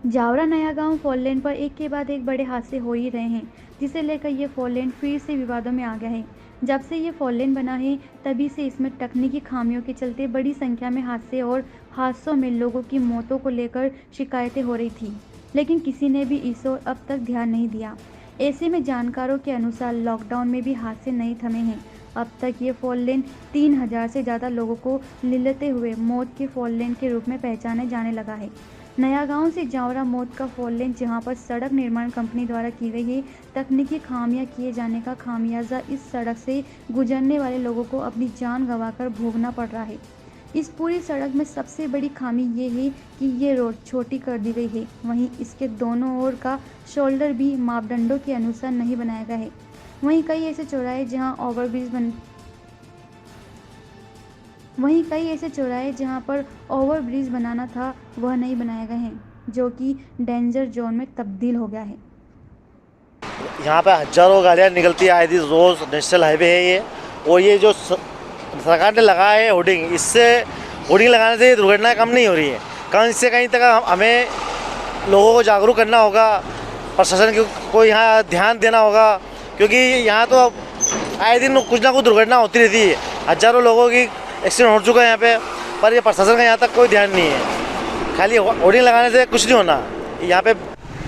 जावरा नया गांव four lane पर एक के बाद एक बड़े हादसे हो ही रहे हैं, जिसे लेकर ये फोर लेन फिर से विवादों में आ गया है। जब से ये फोर लेन बना है, तभी से इसमें तकनीकी खामियों के चलते बड़ी संख्या में हादसे और हादसों में लोगों की मौतों को लेकर शिकायतें हो रही थी, लेकिन किसी ने भी इस ओर अब तक ध्यान नहीं दिया। ऐसे में जानकारों के अनुसार लॉकडाउन में भी हादसे नहीं थमे हैं। अब तक ये फोर लेन 3000 से ज़्यादा लोगों को लिलते हुए मौत के फोर लेन के रूप में पहचाने जाने लगा है। नया गांव से जावरा मौत का फोर लेन, जहां पर सड़क निर्माण कंपनी द्वारा की गई है तकनीकी खामियां किए जाने का खामियाजा इस सड़क से गुजरने वाले लोगों को अपनी जान गंवाकर भोगना पड़ रहा है। इस पूरी सड़क में सबसे बड़ी खामी ये है कि ये रोड छोटी कर दी गई है। वहीं इसके दोनों ओर का शोल्डर भी मापदंडों के अनुसार नहीं बनाया गया है। वहीं कई ऐसे चौराहे जहां पर ओवरब्रिज बनाना था, वह नहीं बनाए गए हैं, जो कि डेंजर जोन में तब्दील हो गया है। यहाँ पे हजारों गाड़ियाँ निकलती है आए दिन रोज़। नेशनल हाईवे है ये, और ये जो सरकार ने लगाया है होर्डिंग, इससे होर्डिंग लगाने से दुर्घटनाएं कम नहीं हो रही है। कहीं से कहीं तक हमें लोगों को जागरूक करना होगा, प्रशासन को यहाँ ध्यान देना होगा, क्योंकि यहाँ तो आए दिन कुछ ना कुछ दुर्घटना होती रहती है। हजारों लोगों की एक्सीडेंट हो चुका है यहाँ पे, पर ये प्रशासन का यहाँ तक कोई ध्यान नहीं है। खाली होर्डिंग लगाने से कुछ नहीं होना यहाँ पे।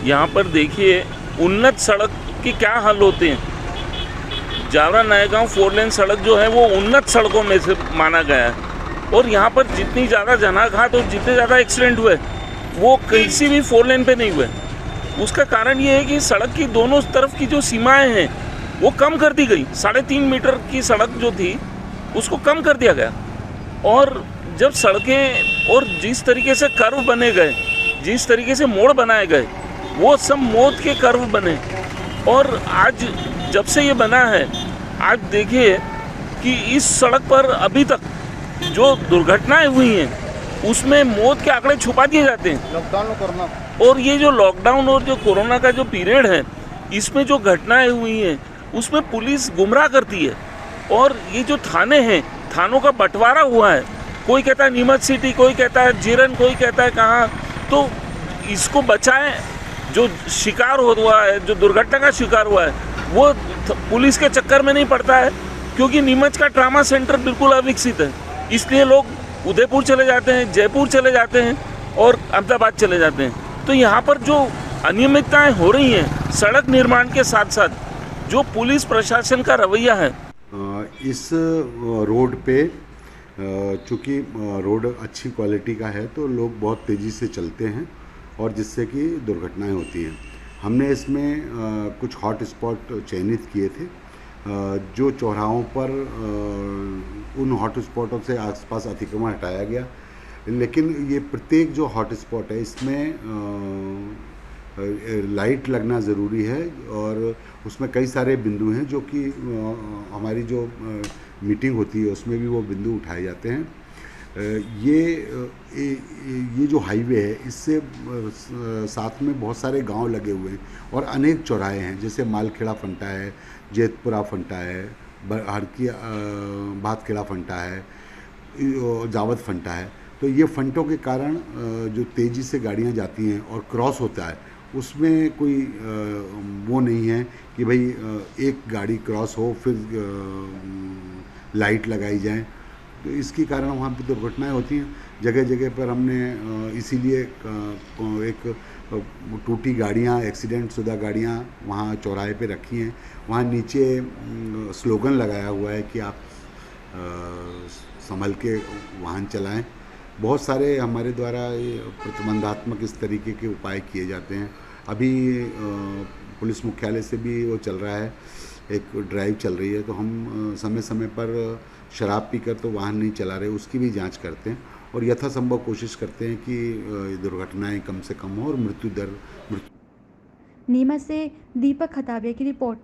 यहाँ पर देखिए उन्नत सड़क की क्या हाल होते हैं। जावरा नया गाँव फोर लेन सड़क जो है वो उन्नत सड़कों में से माना गया है, और यहाँ पर जितनी ज़्यादा जनाघात और जितने ज़्यादा एक्सीडेंट हुए वो किसी भी फोर लेन पे नहीं हुए। उसका कारण ये है कि सड़क की दोनों तरफ की जो सीमाएं हैं वो कम कर दी गई। 3.5 मीटर की सड़क जो थी उसको कम कर दिया गया, और जब सड़कें और जिस तरीके से कर्व बने गए, जिस तरीके से मोड़ बनाए गए, वो सब मौत के कर्व बने। और आज जब से ये बना है, आज देखिए कि इस सड़क पर अभी तक जो दुर्घटनाएं हुई हैं उसमें मौत के आंकड़े छुपा दिए जाते हैं। लॉकडाउन करना, और ये जो लॉकडाउन और जो कोरोना का जो पीरियड है, इसमें जो घटनाएं हुई हैं उसमें पुलिस गुमराह करती है। और ये जो थाने हैं, थानों का बंटवारा हुआ है, कोई कहता है नीमच सिटी, कोई कहता है जीरन, कोई कहता है कहाँ। तो इसको बचाएं। जो शिकार हुआ है, जो दुर्घटना का शिकार हुआ है, वो पुलिस के चक्कर में नहीं पड़ता है, क्योंकि नीमच का ट्रामा सेंटर बिल्कुल अविकसित है। इसलिए लोग उदयपुर चले जाते हैं, जयपुर चले जाते हैं और अहमदाबाद चले जाते हैं। तो यहाँ पर जो अनियमितताएं हो रही हैं सड़क निर्माण के साथ साथ, जो पुलिस प्रशासन का रवैया है, इस रोड पे चूँकि रोड अच्छी क्वालिटी का है तो लोग बहुत तेज़ी से चलते हैं, और जिससे कि दुर्घटनाएं होती हैं। हमने इसमें कुछ हॉट स्पॉट चयनित किए थे, जो चौराहों पर उन हॉट स्पॉटों से आसपास अतिक्रमण हटाया गया। लेकिन ये प्रत्येक जो हॉट स्पॉट है इसमें लाइट लगना ज़रूरी है, और उसमें कई सारे बिंदु हैं जो कि हमारी जो मीटिंग होती है उसमें भी वो बिंदु उठाए जाते हैं। ये जो हाईवे है इससे साथ में बहुत सारे गांव लगे हुए हैं और अनेक चौराहे हैं, जैसे मालखेड़ा फंटा है, जेतपुरा फंटा है, भातखेड़ा फंटा है, जावत फंटा है। तो ये फंटों के कारण जो तेज़ी से गाड़ियां जाती हैं और क्रॉस होता है, उसमें कोई वो नहीं है कि भाई एक गाड़ी क्रॉस हो फिर लाइट लगाई जाए। तो इसके कारण वहाँ पे दुर्घटनाएं होती हैं जगह जगह पर। हमने इसीलिए एक टूटी गाड़ियाँ, एक्सीडेंट शुदा गाड़ियाँ वहाँ चौराहे पे रखी हैं। वहाँ नीचे स्लोगन लगाया हुआ है कि आप संभल के वाहन चलाएं। बहुत सारे हमारे द्वारा प्रतिबंधात्मक इस तरीके के उपाय किए जाते हैं। अभी पुलिस मुख्यालय से भी वो चल रहा है, एक ड्राइव चल रही है, तो हम समय समय पर शराब पीकर तो वाहन नहीं चला रहे, उसकी भी जांच करते हैं और यथासंभव कोशिश करते हैं कि दुर्घटनाएं कम से कम हो और मृत्यु दर। नीमच से दीपक खताबिया की रिपोर्ट।